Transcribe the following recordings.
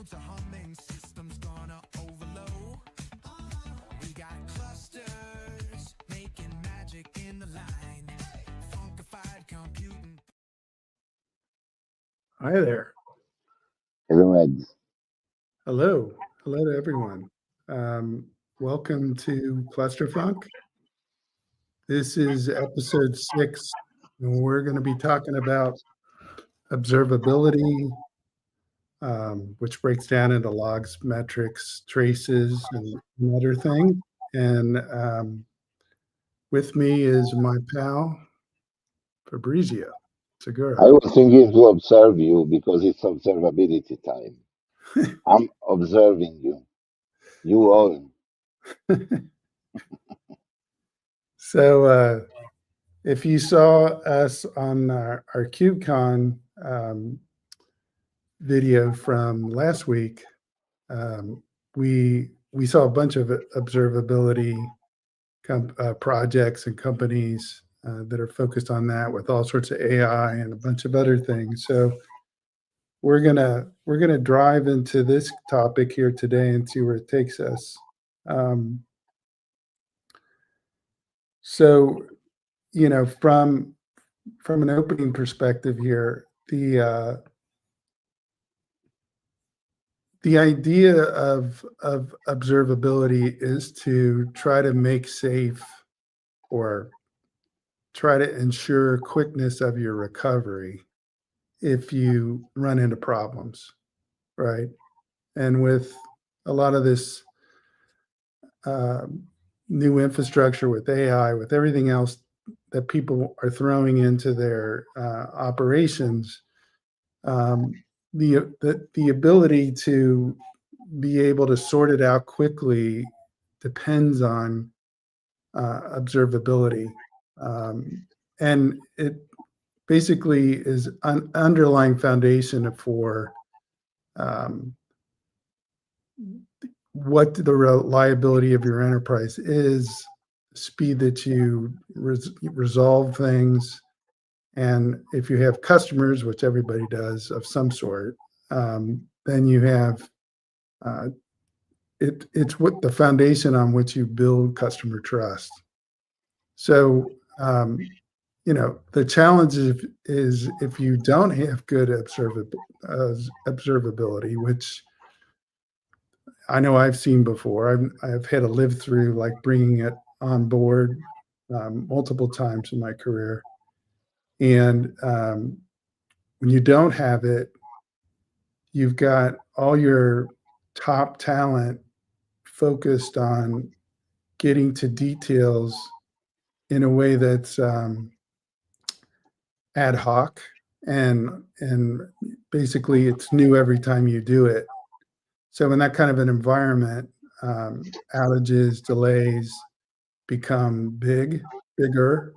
nodes are humming, systems gonna overload. We got clusters making magic in the line. Funkified computing. Hi there. Hello, Ed. Hello. Hello to everyone. Welcome to Clusterfunk. This is episode 6, and we're going to be talking about observability, which breaks down into logs, metrics, traces, and another thing. And with me is my pal, Fabrizio Sgura. I was thinking to observe you because it's observability time. I'm observing you. You all. So if you saw us on our KubeCon video from last week, we saw a bunch of observability projects and companies that are focused on that with all sorts of AI and a bunch of other things. So we're gonna drive into this topic here today and see where it takes us. So, you know, from an opening perspective here, the idea of observability is to try to make safe or try to ensure quickness of your recovery if you run into problems, right? And with a lot of this new infrastructure with AI, with everything else that people are throwing into their operations, the ability to be able to sort it out quickly depends on observability, and it basically is an underlying foundation for what the reliability of your enterprise is, speed that you resolve things. And if you have customers, which everybody does of some sort, then you have it's what the foundation on which you build customer trust. So you know, the challenge is if you don't have good observability, which I know I've seen before. I've had to live through like bringing it on board multiple times in my career. And when you don't have it, you've got all your top talent focused on getting to details in a way that's ad hoc, and basically it's new every time you do it. So in that kind of an environment, outages, delays become bigger,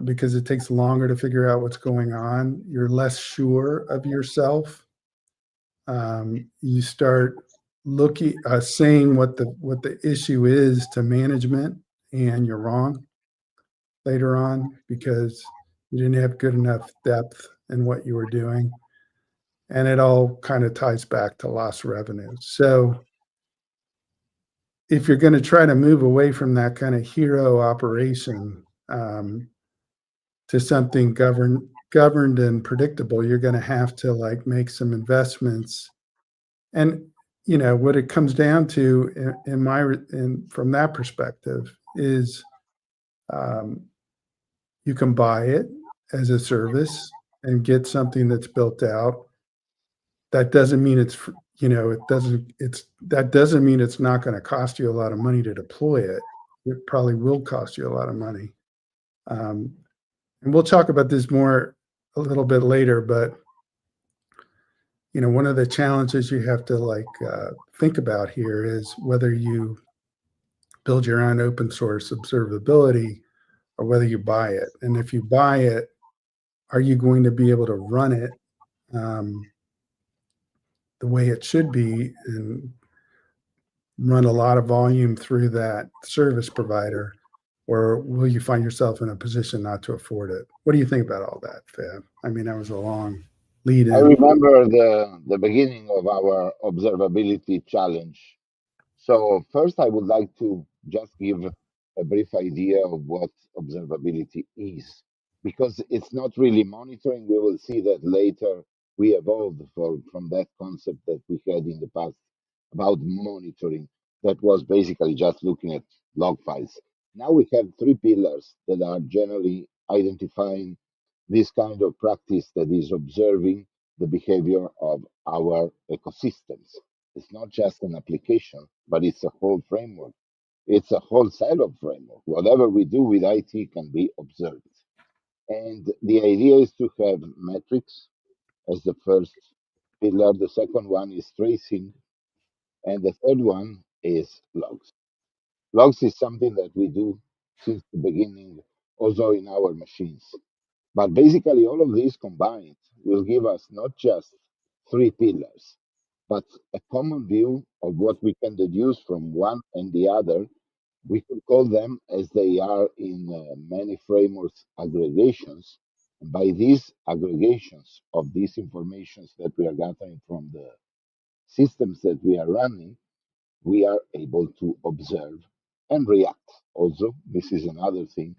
because it takes longer to figure out what's going on. You're less sure of yourself. You start saying what the issue is to management, and you're wrong later on because you didn't have good enough depth in what you were doing. And it all kind of ties back to lost revenue. So if you're going to try to move away from that kind of hero operation to something governed and predictable, you're going to have to like make some investments. And you know what it comes down to from that perspective is you can buy it as a service and get something that's built out. That doesn't mean that doesn't mean it's not going to cost you a lot of money to deploy it. It probably will cost you a lot of money. And we'll talk about this more a little bit later, but you know, one of the challenges you have to think about here is whether you build your own open source observability or whether you buy it. And if you buy it, are you going to be able to run it the way it should be and run a lot of volume through that service provider, or will you find yourself in a position not to afford it? What do you think about all that, Fab? I mean, that was a long lead I in. remember the beginning of our observability challenge. So first, I would like to just give a brief idea of what observability is, because it's not really monitoring. We will see that later we evolved from that concept that we had in the past about monitoring. That was basically just looking at log files. Now we have three pillars that are generally identifying this kind of practice that is observing the behavior of our ecosystems. It's not just an application, but it's a whole framework. It's a whole set of framework. Whatever we do with IT can be observed. And the idea is to have metrics as the first pillar. The second one is tracing. And the third one is logs. Logs is something that we do since the beginning, also in our machines. But basically, all of these combined will give us not just three pillars, but a common view of what we can deduce from one and the other. We could call them, as they are in many frameworks, aggregations. And by these aggregations of these informations that we are gathering from the systems that we are running, we are able to observe and react. Also, this is another thing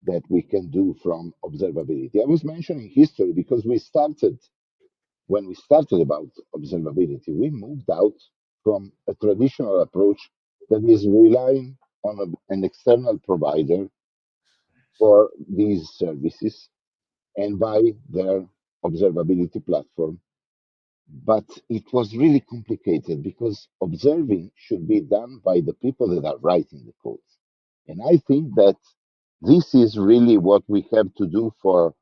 that we can do from observability. I was mentioning history because when we started about observability, we moved out from a traditional approach that is relying on an external provider for these services and buy their observability platform. But it was really complicated because observing should be done by the people that are writing the code. And I think that this is really what we have to do for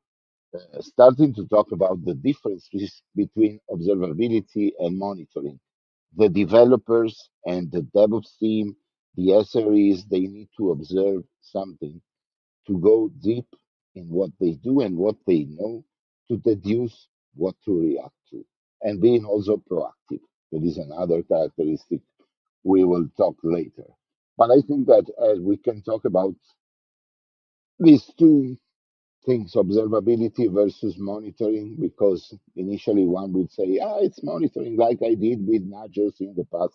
starting to talk about the differences between observability and monitoring. The developers and the DevOps team, the SREs, they need to observe something to go deep in what they do and what they know to deduce what to react to. And being also proactive. That is another characteristic we will talk later. But I think that as we can talk about these two things, observability versus monitoring, because initially one would say, it's monitoring like I did with nudges in the past,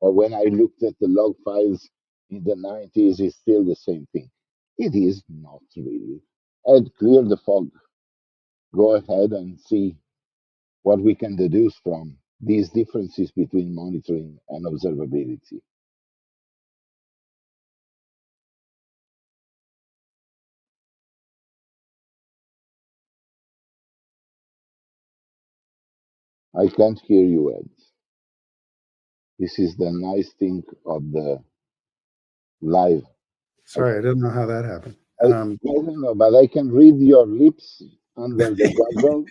or when I looked at the log files in the 90s, it's still the same thing. It is not really. And clear the fog. Go ahead and see what we can deduce from these differences between monitoring and observability. I can't hear you, Ed. This is the nice thing of the live. I Sorry, I didn't know how that happened. I don't know, but I can read your lips under the goggle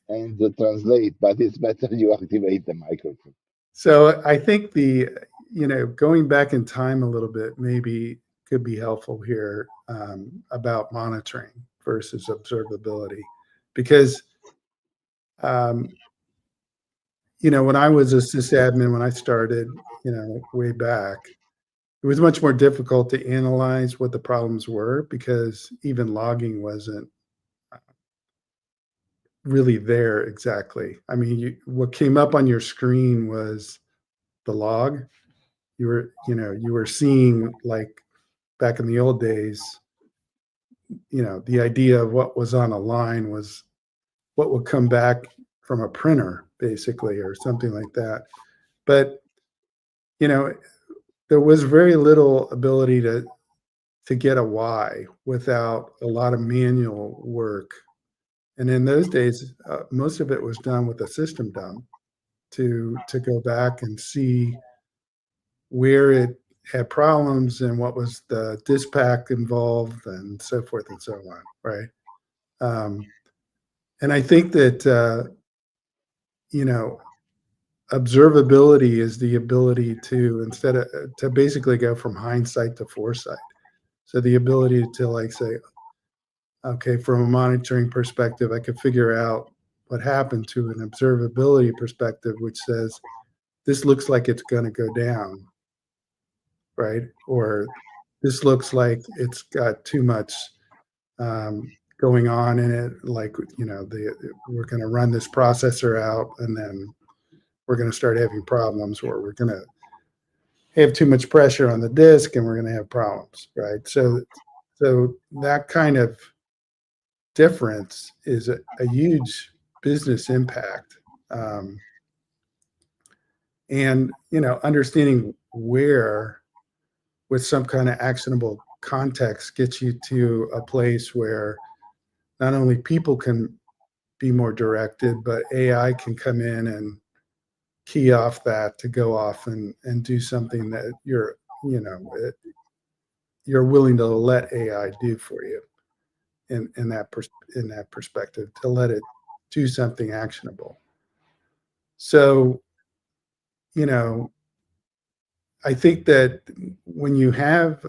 and translate, but it's better you activate the microphone. So I think going back in time a little bit maybe could be helpful here, about monitoring versus observability, because um, when I was a sysadmin, when I started, way back, it was much more difficult to analyze what the problems were because even logging wasn't really there exactly. I mean, what came up on your screen was the log. You were seeing, like, back in the old days, the idea of what was on a line was what would come back from a printer, basically, or something like that. But you know, there was very little ability to get a why without a lot of manual work. And in those days, most of it was done with a system dump to go back and see where it had problems and what was the dispatch involved and so forth and so on, right? Um, and I think that you know observability is the ability to, instead of, to basically go from hindsight to foresight. So the ability to, like, say, okay, from a monitoring perspective, I could figure out what happened to an observability perspective, which says this looks like it's going to go down, right? Or this looks like it's got too much going on in it, like, we're going to run this processor out, and then we're going to start having problems, or we're going to have too much pressure on the disk and we're going to have problems, right? So that kind of difference is a huge business impact. Um, and understanding where, with some kind of actionable context, gets you to a place where not only people can be more directed, but AI can come in and key off that to go off and do something that you know you're willing to let AI do for you, in that perspective, to let it do something actionable. So, you know, I think that when you have,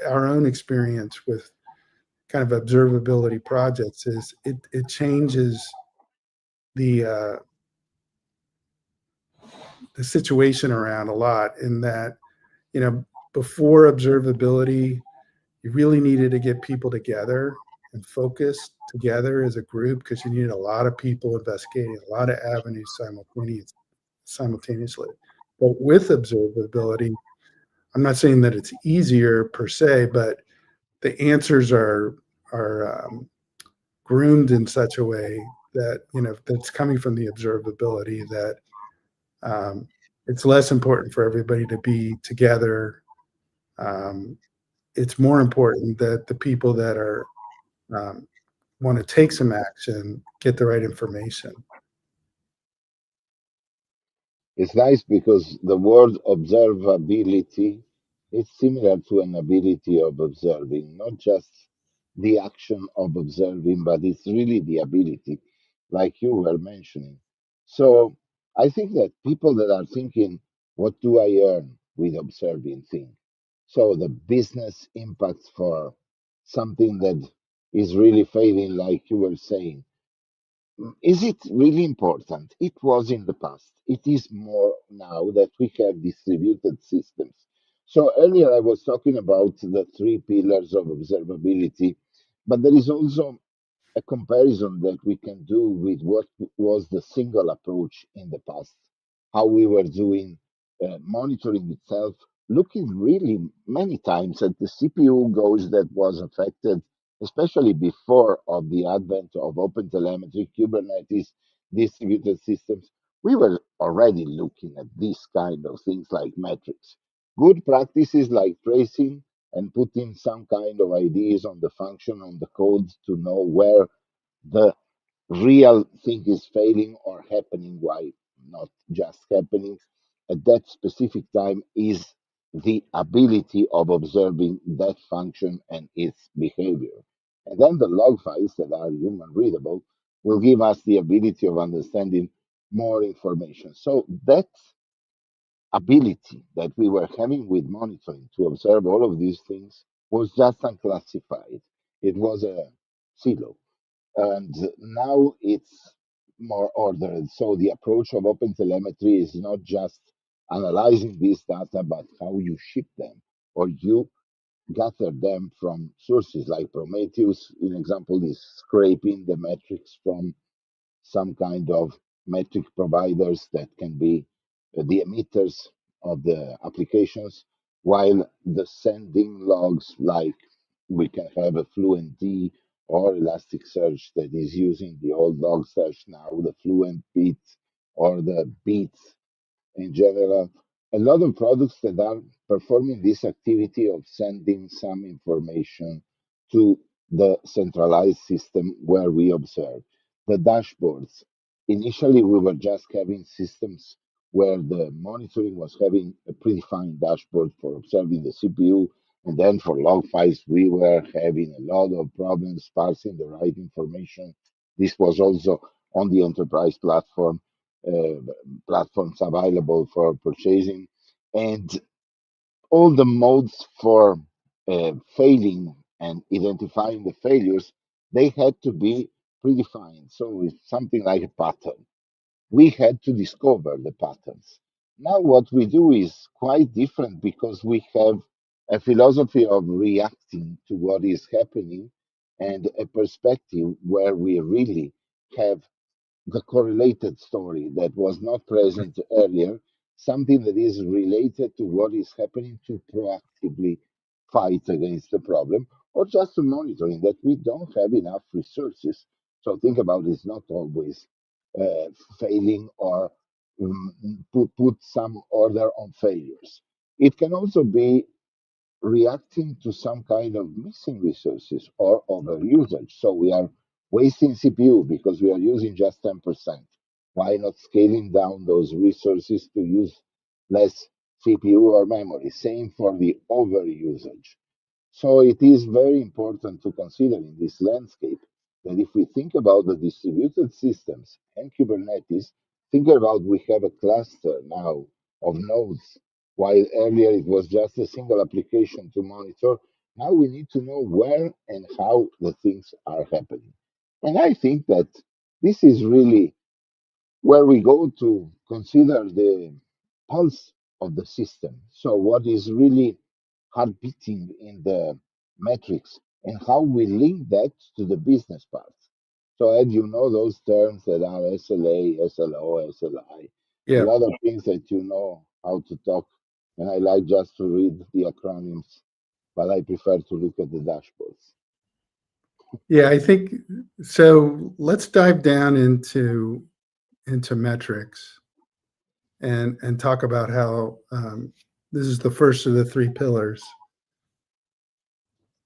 our own experience with kind of observability projects, is it changes the uh, the situation around a lot, in that, before observability, you really needed to get people together and focus together as a group, because you needed a lot of people investigating a lot of avenues simultaneously. But with observability, I'm not saying that it's easier per se, but the answers are groomed in such a way that, that's coming from the observability, that um, it's less important for everybody to be together. Um, it's more important that the people that are um, want to take some action get the right information. It's nice because the word observability is similar to an ability of observing, not just the action of observing, but it's really the ability, like you were mentioning. So I think that people that are thinking, what do I earn with observing things? So the business impacts for something that is really failing, like you were saying, is it really important? It was in the past. It is more now that we have distributed systems. So earlier I was talking about the three pillars of observability, but there is also a comparison that we can do with what was the single approach in the past, how we were doing monitoring itself, looking really many times at the CPU gauge that was affected, especially before of the advent of OpenTelemetry, Kubernetes, distributed systems. We were already looking at these kind of things like metrics. Good practices like tracing and putting some kind of ideas on the function, on the code, to know where the real thing is failing or happening, why not just happening at that specific time, is the ability of observing that function and its behavior. And then the log files that are human readable will give us the ability of understanding more information. So that ability that we were having with monitoring to observe all of these things was just unclassified. It was a silo. And now it's more ordered. So the approach of OpenTelemetry is not just analyzing these data, but how you ship them or you gather them from sources like Prometheus. An example is scraping the metrics from some kind of metric providers that can be the emitters of the applications, while the sending logs, like we can have a Fluent D or Elasticsearch that is using the old log search now, the Fluent Beats or the Beats in general, a lot of products that are performing this activity of sending some information to the centralized system where we observe. The dashboards. Initially, we were just having systems where the monitoring was having a predefined dashboard for observing the CPU. And then for log files, we were having a lot of problems parsing the right information. This was also on the enterprise uh, platforms available for purchasing, and all the modes for failing and identifying the failures, they had to be predefined. So it's something like a pattern. We had to discover the patterns. Now what we do is quite different because we have a philosophy of reacting to what is happening, and a perspective where we really have the correlated story that was not present earlier, something that is related to what is happening to proactively fight against the problem, or just to monitoring that we don't have enough resources. So think about it's not always uh, failing or put some order on failures. It can also be reacting to some kind of missing resources or overusage. So we are wasting CPU because we are using just 10%. Why not scaling down those resources to use less CPU or memory? Same for the overusage. So it is very important to consider in this landscape that if we think about the distributed systems and Kubernetes, think about we have a cluster now of nodes, while earlier it was just a single application to monitor. Now we need to know where and how the things are happening. And I think that this is really where we go to consider the pulse of the system. So, what is really heart beating in the metrics and how we link that to the business part. So, Ed, you know those terms that are SLA, SLO, SLI, a Yeah. lot of things that you know how to talk. And I like just to read the acronyms, but I prefer to look at the dashboards. Yeah, I think so. Let's dive down into metrics and talk about how this is the first of the three pillars.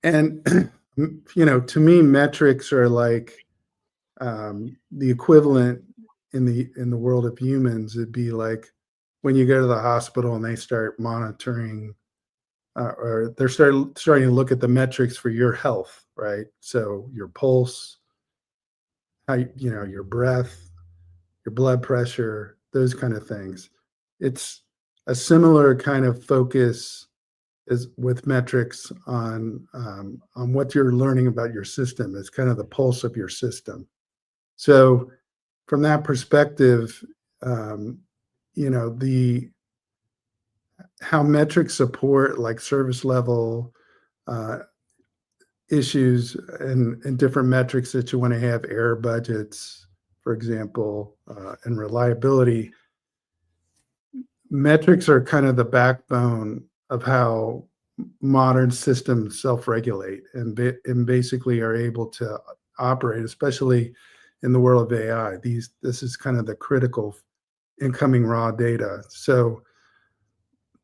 And to me, metrics are like the equivalent in the world of humans. It'd be like when you go to the hospital and they start monitoring, or they're starting to look at the metrics for your health, right? So your pulse, your breath, your blood pressure, those kind of things. It's a similar kind of focus is with metrics on what you're learning about your system. It's kind of the pulse of your system. So from that perspective, um, the how metrics support like service level uh, issues and different metrics that you want to have, error budgets, for example, and reliability. Metrics are kind of the backbone of how modern systems self-regulate and basically are able to operate, especially in the world of AI. This is kind of the critical incoming raw data. So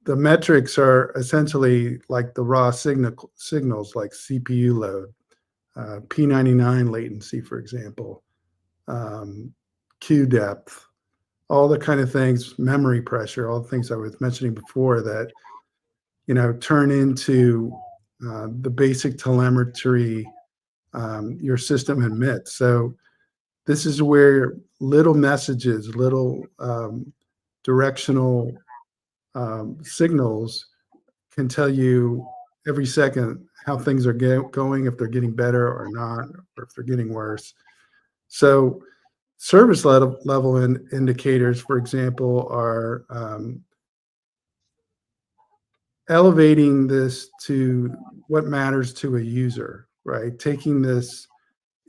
the metrics are essentially like the raw signals like CPU load, P99 latency, for example, um, queue depth, all the kind of things, memory pressure, all the things I was mentioning before that turn into the basic telemetry your system emits. So this is where little messages, little directional signals can tell you every second how things are going, if they're getting better or not, or if they're getting worse. So service level indicators, for example, are elevating this to what matters to a user, right? Taking this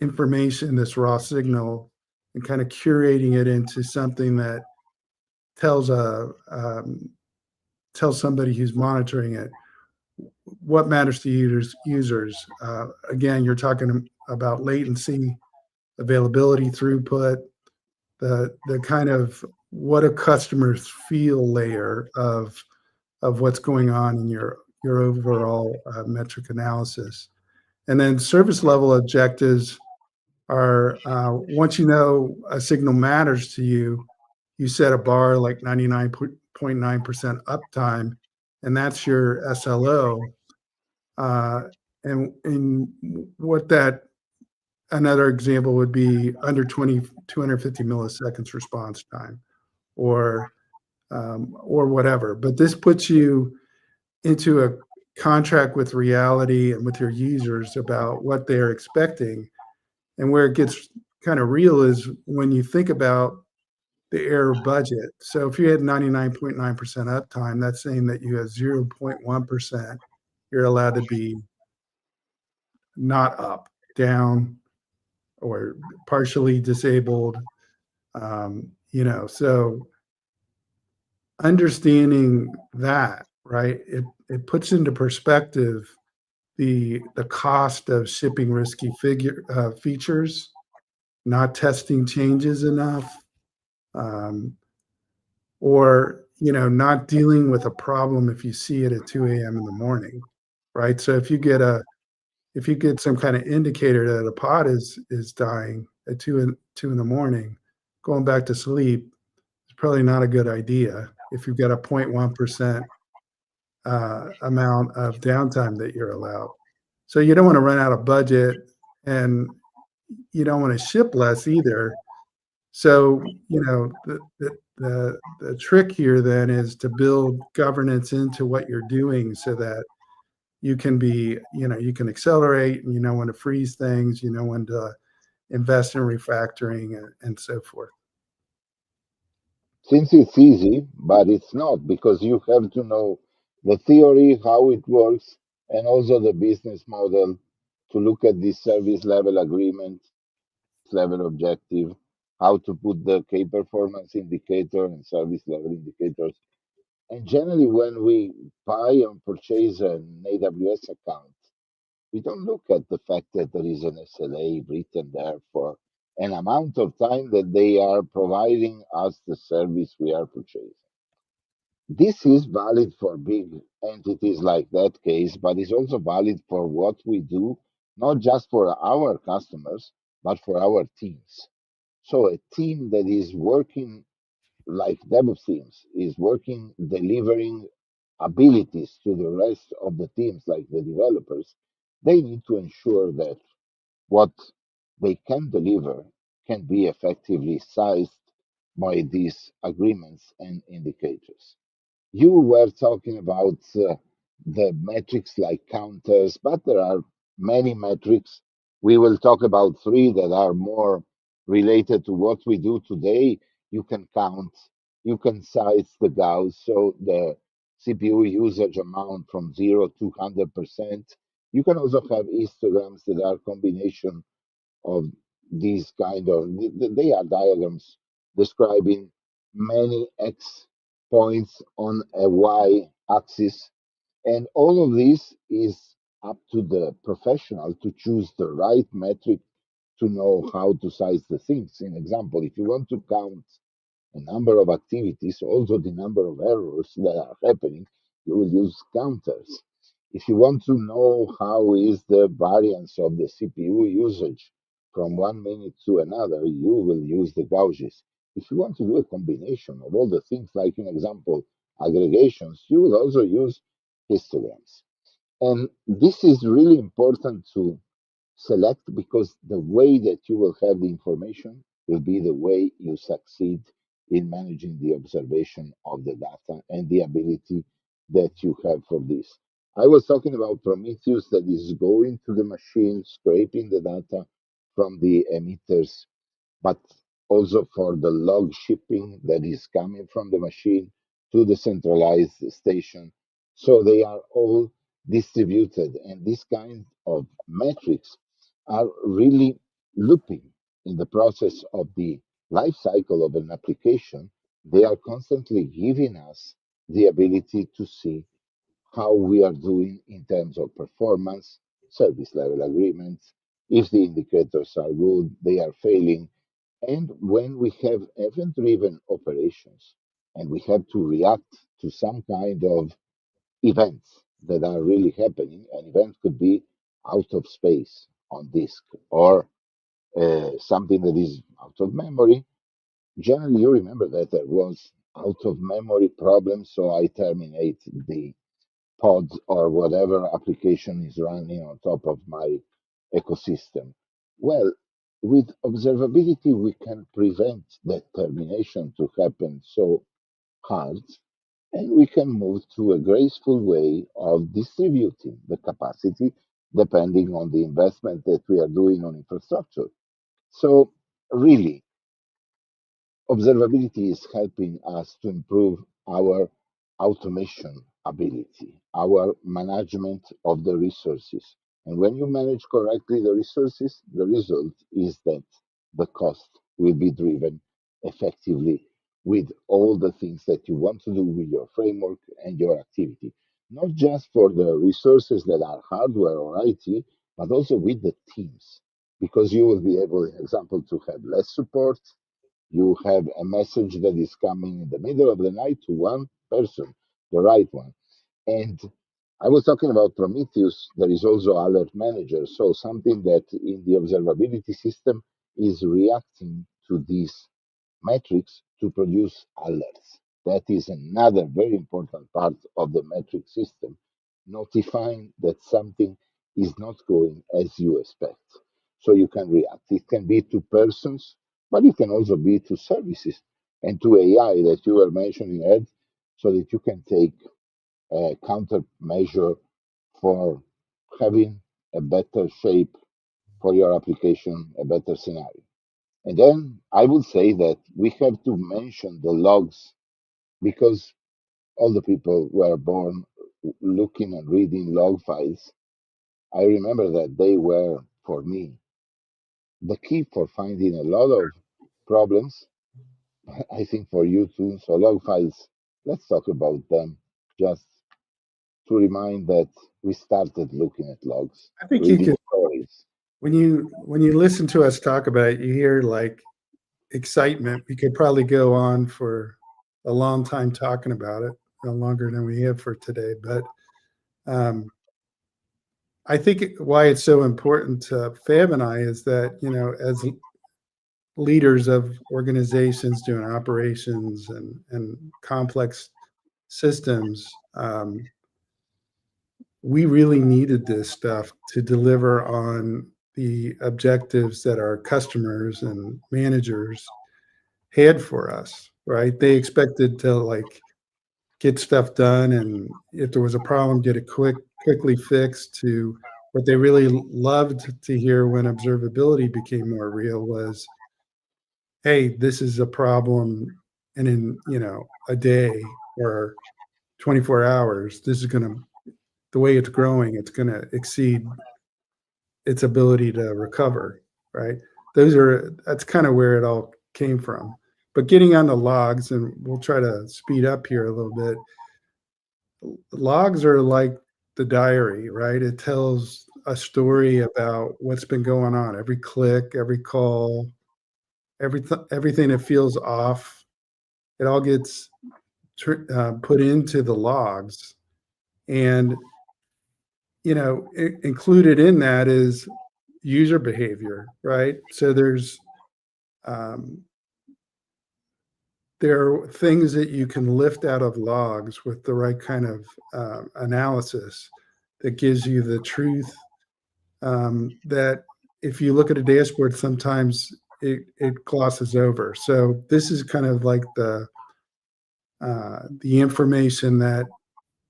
information, this raw signal, and kind of curating it into something that tells a tells somebody who's monitoring it what matters to users. Again, you're talking about latency, availability, throughput, the kind of what a customers feel layer of what's going on in your overall metric analysis. And then service level objectives are once you know a signal matters to you, you set a bar like 99.9% uptime, and that's your SLO. Uh, and what that another example would be under 250 milliseconds response time, or whatever. But this puts you into a contract with reality and with your users about what they're expecting. And where it gets kind of real is when you think about the error budget. So if you had 99.9% uptime, that's saying that you have 0.1% you're allowed to be not up. down or partially disabled. So understanding that, right, it puts into perspective the cost of shipping risky features, not testing changes enough, um, or not dealing with a problem if you see it at 2 a.m. in the morning, right? So if you get some kind of indicator that a pod is dying at 2 in the morning, going back to sleep is probably not a good idea if you've got a 0.1% amount of downtime that you're allowed. So you don't want to run out of budget, and you don't want to ship less either. So the trick here then is to build governance into what you're doing so that you can you can accelerate, and you know when to freeze things, you know when to invest in refactoring, and so forth. Since it's easy, but it's not, because you have to know the theory, how it works, and also the business model to look at this service level agreement, level objective, how to put the key performance indicator and service level indicators. And generally, when we buy or purchase an AWS account, we don't look at the fact that there is an SLA written there for an amount of time that they are providing us the service we are purchasing. This is valid for big entities like that case, but it's also valid for what we do, not just for our customers, but for our teams. So a team that is working like DevOps teams is working, delivering abilities to the rest of the teams, like the developers. They need to ensure that what they can deliver can be effectively sized by these agreements and indicators. You were talking about the metrics like counters, but there are many metrics. We will talk about three that are more related to what we do today. You can count, you can size the Gauss, so the CPU usage amount from 0 to 100%. You can also have histograms that are combination of these kind of, they are diagrams describing many x points on a y axis, and all of this is up to the professional to choose the right metric to know how to size the things. In example, if you want to count a number of activities, also the number of errors that are happening, you will use counters. If you want to know how is the variance of the CPU usage from 1 minute to another, you will use the gauges. If you want to do a combination of all the things, like in example, aggregations, you will also use histograms. And this is really important to select, because the way that you will have the information will be the way you succeed in managing the observation of the data and the ability that you have for this. I was talking about Prometheus that is going to the machine, scraping the data from the emitters, but also for the log shipping that is coming from the machine to the centralized station. So they are all distributed, and these kind of metrics are really looping in the process of the life cycle of an application. They are constantly giving us the ability to see how we are doing in terms of performance, service level agreements. If the indicators are good, they are failing. And when we have event driven operations and we have to react to some kind of events that are really happening, an event could be out of space on disk, or something that is out of memory. Generally, you remember that there was out of memory problem, so I terminate the pod or whatever application is running on top of my ecosystem. Well, with observability, we can prevent that termination to happen so hard, and we can move to a graceful way of distributing the capacity depending on the investment that we are doing on infrastructure. So, really, observability is helping us to improve our automation ability, our management of the resources, And when you manage correctly the resources, the result is that the cost will be driven effectively with all the things that you want to do with your framework and your activity. Not just for the resources that are hardware or IT, but also with the teams. Because you will be able, for example, to have less support. You have a message that is coming in the middle of the night to one person, the right one. And I was talking about Prometheus. There is also Alert Manager. So something that in the observability system is reacting to these metrics to produce alerts. That is another very important part of the metric system, notifying that something is not going as you expect. So you can react. It can be to persons, but it can also be to services and to AI that you were mentioning, Ed, so that you can take a countermeasure for having a better shape for your application, a better scenario. And then I would say that we have to mention the logs because all the people were born looking and reading log files. I remember that they were, for me, the key for finding a lot of problems. I think for you too. So log files, let's talk about them just to remind that we started looking at logs, I think you reading could, stories. when you listen to us talk about it, you hear like excitement. We could probably go on for a long time talking about it, longer than we have for today. But um, I think why it's so important to Fab and I is that, as leaders of organizations doing operations and complex systems, we really needed this stuff to deliver on the objectives that our customers and managers had for us, right? They expected to like get stuff done, and if there was a problem, get it quickly fixed. To what they really loved to hear when observability became more real was, hey, this is a problem, and in a day or 24 hours, this is going to, the way it's growing, it's going to exceed its ability to recover, right? That's kind of where it all came from. But getting on the logs, and we'll try to speed up here a little bit. Logs are like the diary, right? It tells a story about what's been going on, every click, every call, everything that feels off. It all gets put into the logs, and included in that is user behavior, right? So um, there are things that you can lift out of logs with the right kind of analysis that gives you the truth, that if you look at a dashboard, sometimes it glosses over. So this is kind of like the information that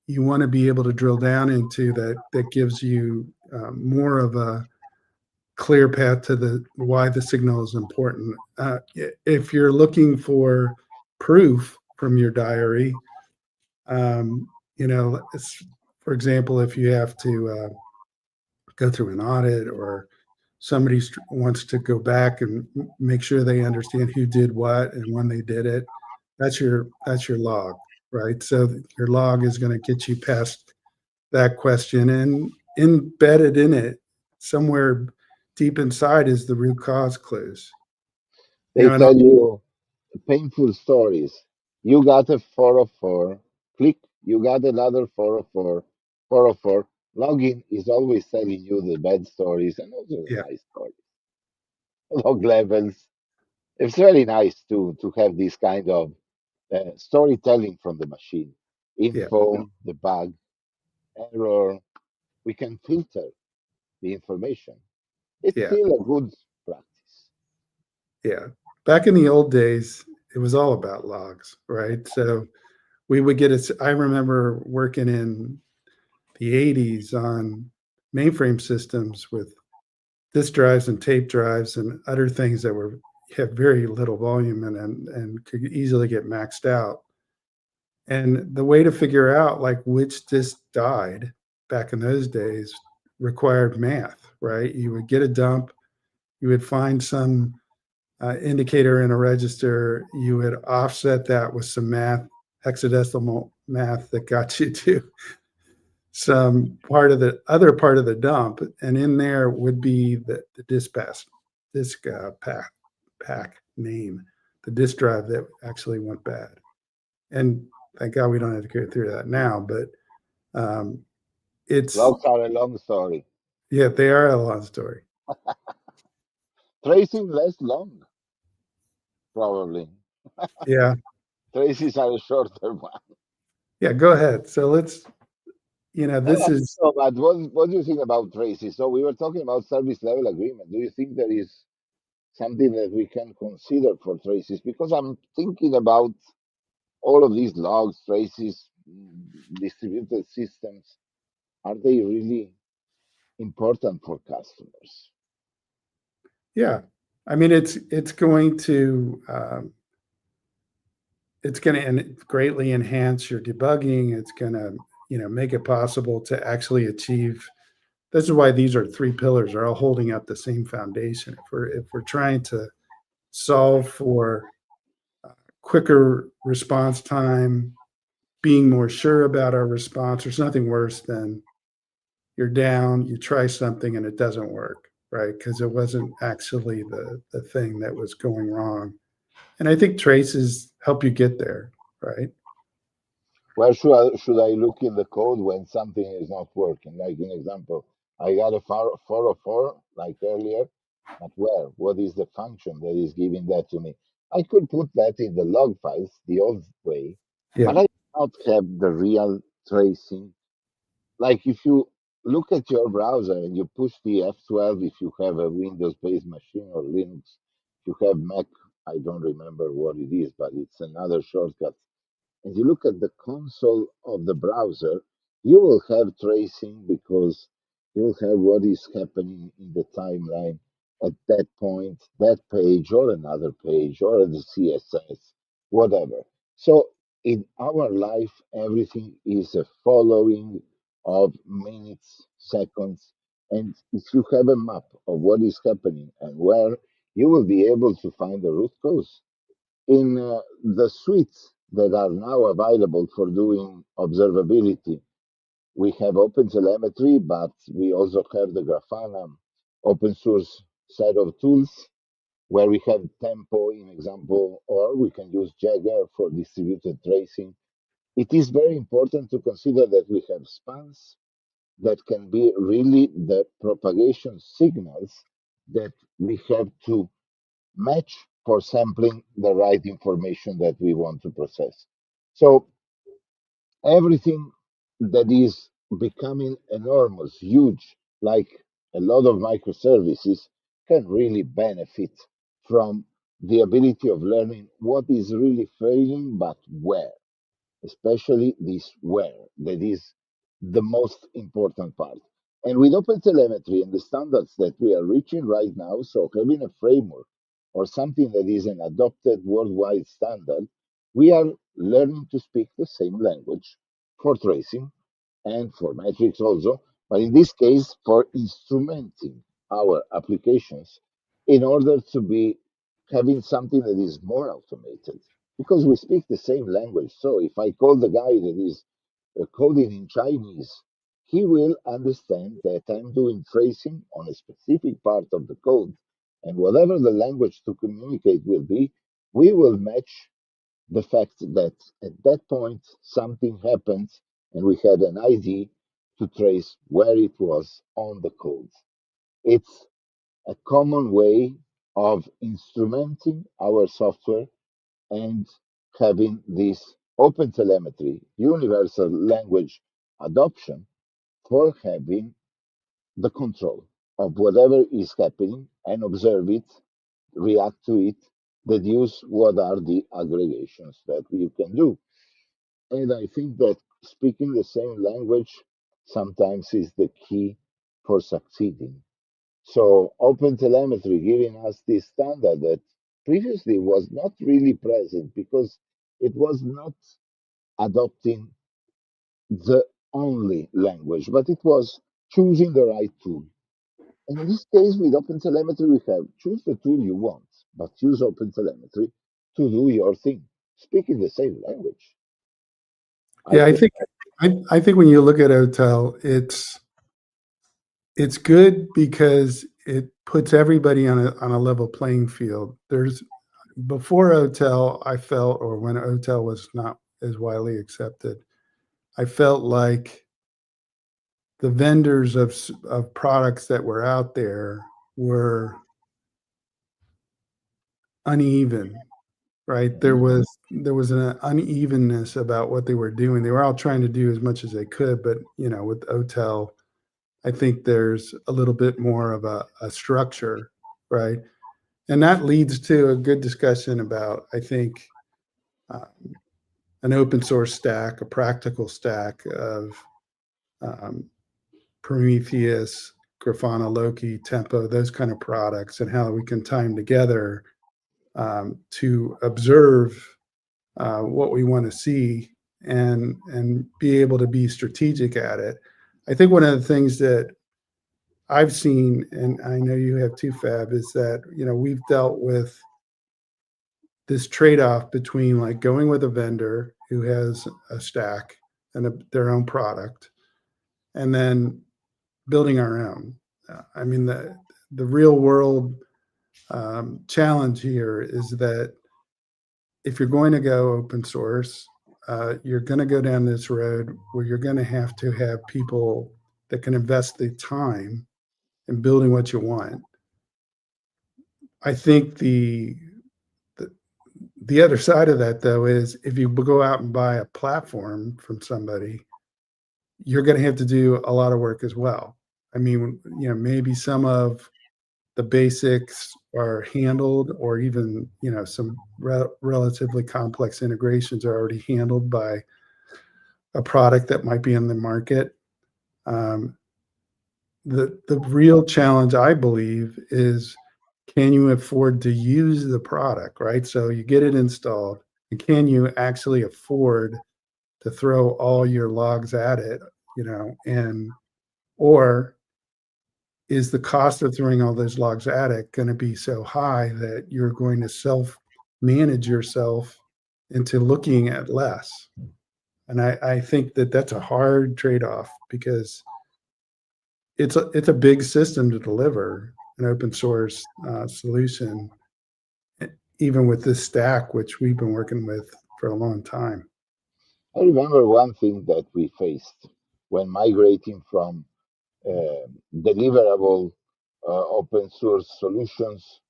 you want to be able to drill down into, that gives you more of a clear path to the why the signal is important. If you're looking for proof from your diary, for example, if you have to go through an audit, or somebody wants to go back and make sure they understand who did what and when they did it, that's your log, right? So your log is going to get you past that question, and embedded in it somewhere deep inside is the root cause clues. They And tell you painful stories. You got a 404, click, you got another 404, 404. Login is always telling you the bad stories and also the yeah, nice stories. Log levels. It's very nice to have this kind of storytelling from the machine. yeah, Info, the bug, error. We can filter the information. It's yeah, still a good practice. yeah. Back in the old days, it was all about logs, right? So we would get it. I remember working in the 80s on mainframe systems with disk drives and tape drives and other things that were have very little volume and could easily get maxed out. And the way to figure out like which disk died back in those days required math, right? You would get a dump, you would find some indicator in a register, you would offset that with some math, hexadecimal math that got you to some part of the other part of the dump, and in there would be the disk pack name, the disk drive that actually went bad. And thank God we don't have to go through that now, but um, it's Logs are a long story. yeah, they are a long story. Tracing less long, probably. Yeah, Traces are a shorter one. yeah. Go ahead. So let's, this is So, but what do you think about traces? So we were talking about service level agreement. Do you think there is something that we can consider for traces? Because I'm thinking about all of these logs, traces, distributed systems. Are they really important for customers? yeah. I mean, it's going to greatly enhance your debugging. It's going to make it possible to actually achieve. This is why these are three pillars are all holding up the same foundation. If we're trying to solve for quicker response time, being more sure about our response, there's nothing worse than you're down, you try something and it doesn't work, right? Because it wasn't actually the thing that was going wrong. And I think traces help you get there, right? Where should I look in the code when something is not working? Like an example, I got a 404 like earlier, but where? What is the function that is giving that to me? I could put that in the log files the old way, Yeah. but I don't have the real tracing. Like if you look at your browser and you push the F12 if you have a Windows-based machine or Linux, if you have Mac, I don't remember what it is, but it's another shortcut and you look at the console of the browser, you will have tracing because you will have what is happening in the timeline at that point, that page, or another page, or the CSS, whatever. So in our life, everything is a following of minutes, seconds. And if you have a map of what is happening and where, you will be able to find the root cause in the suites that are now available for doing observability, we have OpenTelemetry, but we also have the Grafana open source set of tools where we have Tempo, in example, or we can use Jagger for distributed tracing. It is very important to consider that we have spans that can be really the propagation signals that we have to match for sampling the right information that we want to process. So everything that is becoming enormous, huge, like a lot of microservices, can really benefit from the ability of learning what is really failing, but where, especially this where, that is the most important part. And with OpenTelemetry and the standards that we are reaching right now, so having a framework or something that is an adopted worldwide standard, we are learning to speak the same language for tracing and for metrics also, but in this case, for instrumenting our applications in order to be having something that is more automated because we speak the same language. So if I call the guy that is coding in Chinese, he will understand that I'm doing tracing on a specific part of the code. And whatever the language to communicate will be, we will match the fact that at that point something happened and we had an ID to trace where it was on the code. It's a common way of instrumenting our software and having this open telemetry, universal language adoption for having the control of whatever is happening and observe it, react to it, deduce what are the aggregations that you can do. And I think that speaking the same language sometimes is the key for succeeding. So open telemetry giving us this standard that previously was not really present because it was not adopting the only language, but it was choosing the right tool. And in this case, with OpenTelemetry, we have choose the tool you want, but use OpenTelemetry to do your thing. Speaking the same language. I Yeah, I think think I think when you look at OTel, it's good because it puts everybody on a level playing field. There's before OTel, I felt, or when OTel was not as widely accepted, I felt like the vendors of products that were out there were uneven, right? mhm, There was an unevenness about what they were doing. They were all trying to do as much as they could, but with OTel, I think there's a little bit more of a structure, right? And that leads to a good discussion about, I think, um, an open source stack, a practical stack of um, Prometheus, Grafana, Loki, Tempo, those kind of products, and how we can tie them together to observe what we want to see and be able to be strategic at it. I think one of the things that I've seen, and I know you have too, Fab, is that we've dealt with this trade-off between like going with a vendor who has a stack and their own product, and then building our own. I mean, the real world challenge here is that if you're going to go open source, you're going to go down this road where you're going to have people that can invest the time in building what you want. I think the the other side of that, though, is if you go out and buy a platform from somebody, you're going to have to do a lot of work as well. I mean, maybe some of the basics are handled, or even some relatively complex integrations are already handled by a product that might be in the market. Um, the real challenge, I believe, is can you afford to use the product, right? So you get it installed, and can you actually afford to throw all your logs at it, and or is the cost of throwing all those logs at it going to be so high that you're going to self manage yourself into looking at less? And I think that that's a hard trade off because it's a big system to deliver an open source solution, even with this stack, which we've been working with for a long time. I remember one thing that we faced when migrating from deliverable open source solutions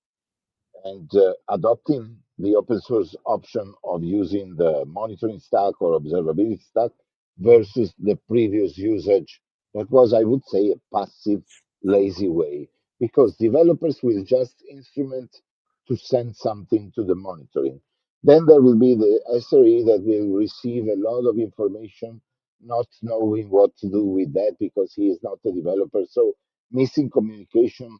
and adopting the open source option of using the monitoring stack or observability stack versus the previous usage that was, I would say, a passive, lazy way, because developers will just instrument to send something to the monitoring. Then there will be the SRE that will receive a lot of information, not knowing what to do with that because he is not a developer. So missing communication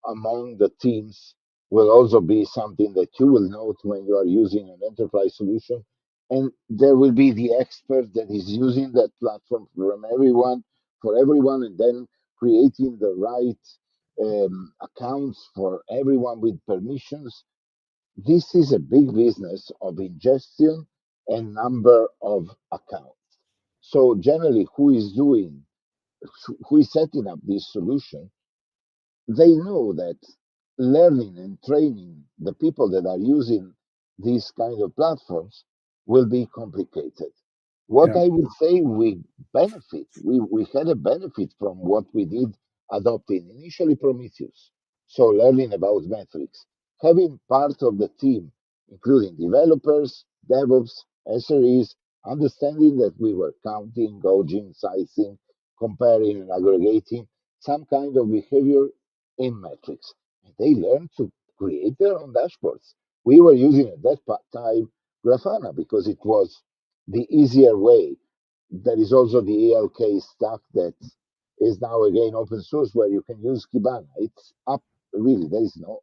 among the teams will also be something that you will note when you are using an enterprise solution. And there will be the expert that is using that platform for everyone, and then creating the right accounts for everyone with permissions. This is a big business of ingestion and number of accounts. So generally, who is setting up this solution, they know that learning and training the people that are using these kind of platforms will be complicated. What Yeah, I would say we had a benefit from what we did adopting initially Prometheus. So learning about metrics, having part of the team, including developers, DevOps, SREs, understanding that we were counting, gauging, sizing, comparing and aggregating some kind of behavior in metrics. And they learned to create their own dashboards. We were using at that time Grafana because it was the easier way. There is also the ELK stuff that is now again open source where you can use Kibana. It's up, really, there is no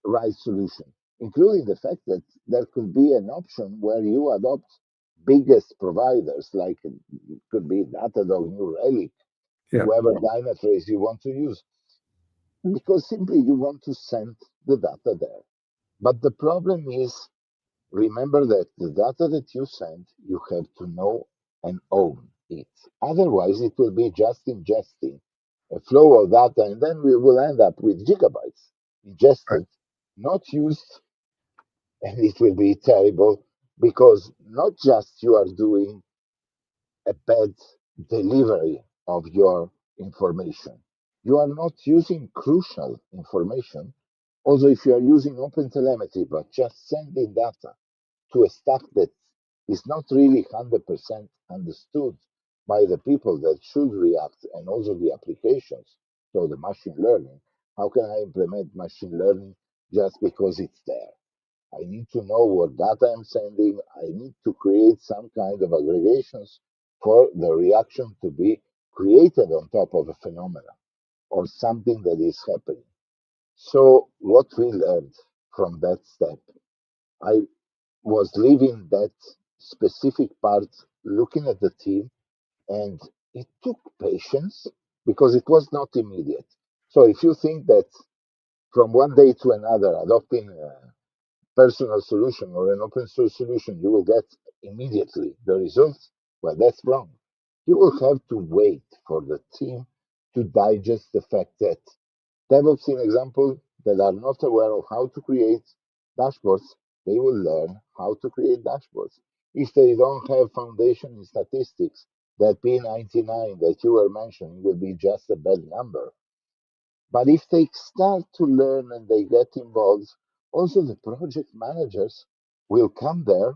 right solution, including the fact that there could be an option where you adopt biggest providers, like it could be Datadog, New Relic, Yeah. whoever dynatrace you want to use, because simply you want to send the data there. But the problem is, remember that the data that you send, you have to know and own it. Otherwise, it will be just ingesting a flow of data, and then we will end up with gigabytes Right. ingested, not used, and it will be terrible because not just you are doing a bad delivery of your information, you are not using crucial information. Also, if you are using OpenTelemetry but just sending data to a stack that is not really 100% understood by the people that should react and also the applications, so the machine learning. How can I implement machine learning just because it's there? I need to know what data I'm sending. I need to create some kind of aggregations for the reaction to be created on top of a phenomenon or something that is happening. So, what we learned from that step, I was leaving that specific part, looking at the team, and it took patience because it was not immediate. So if you think that from one day to another, adopting a personal solution or an open source solution, you will get immediately the results, well, that's wrong. You will have to wait for the team to digest the fact that DevOps, in example, that are not aware of how to create dashboards, they will learn how to create dashboards. If they don't have foundation in statistics, that P99 that you were mentioning will be just a bad number. But if they start to learn and they get involved, also the project managers will come there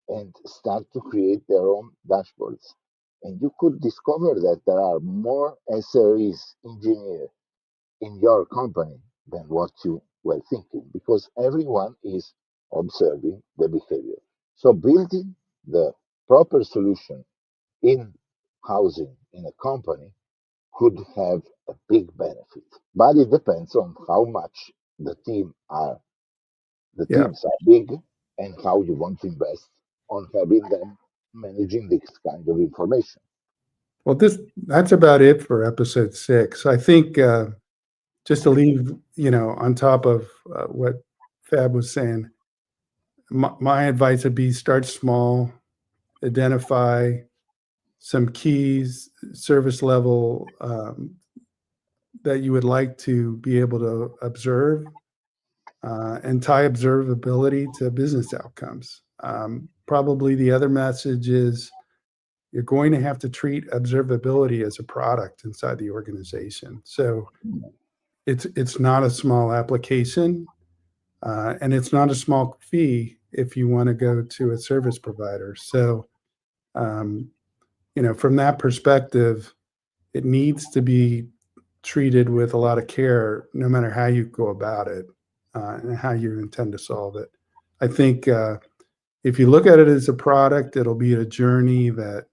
and start to create their own dashboards. And you could discover that there are more SREs, engineers, in your company than what you were thinking because everyone is observing the behavior. So building the proper solution in housing in a company could have a big benefit. But it depends on how much the Yeah. teams are big and how you want to invest on having them managing this kind of information. Well, that's about it for episode 6. I think just to leave, on top of what Fab was saying, my advice would be start small, identify some keys, service level that you would like to be able to observe, and tie observability to business outcomes. Probably the other message is you're going to have to treat observability as a product inside the organization. So it's not a small application, and it's not a small fee if you want to go to a service provider. So, um, from that perspective, it needs to be treated with a lot of care, no matter how you go about it, and how you intend to solve it. I think if you look at it as a product, it'll be a journey that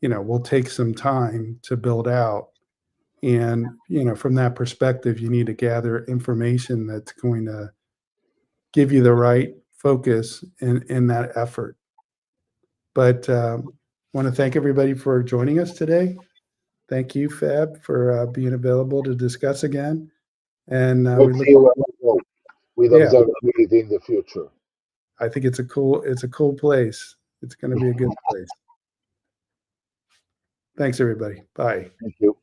will take some time to build out. And from that perspective, you need to gather information that's going to give you the right focus in that effort. But want to thank everybody for joining us today. Thank you, Fab, for being available to discuss again. And we Let's look see where forward. we go with Yeah, observability in the future. I think it's a cool place. It's going to be a good place. Thanks, everybody. Bye. Thank you.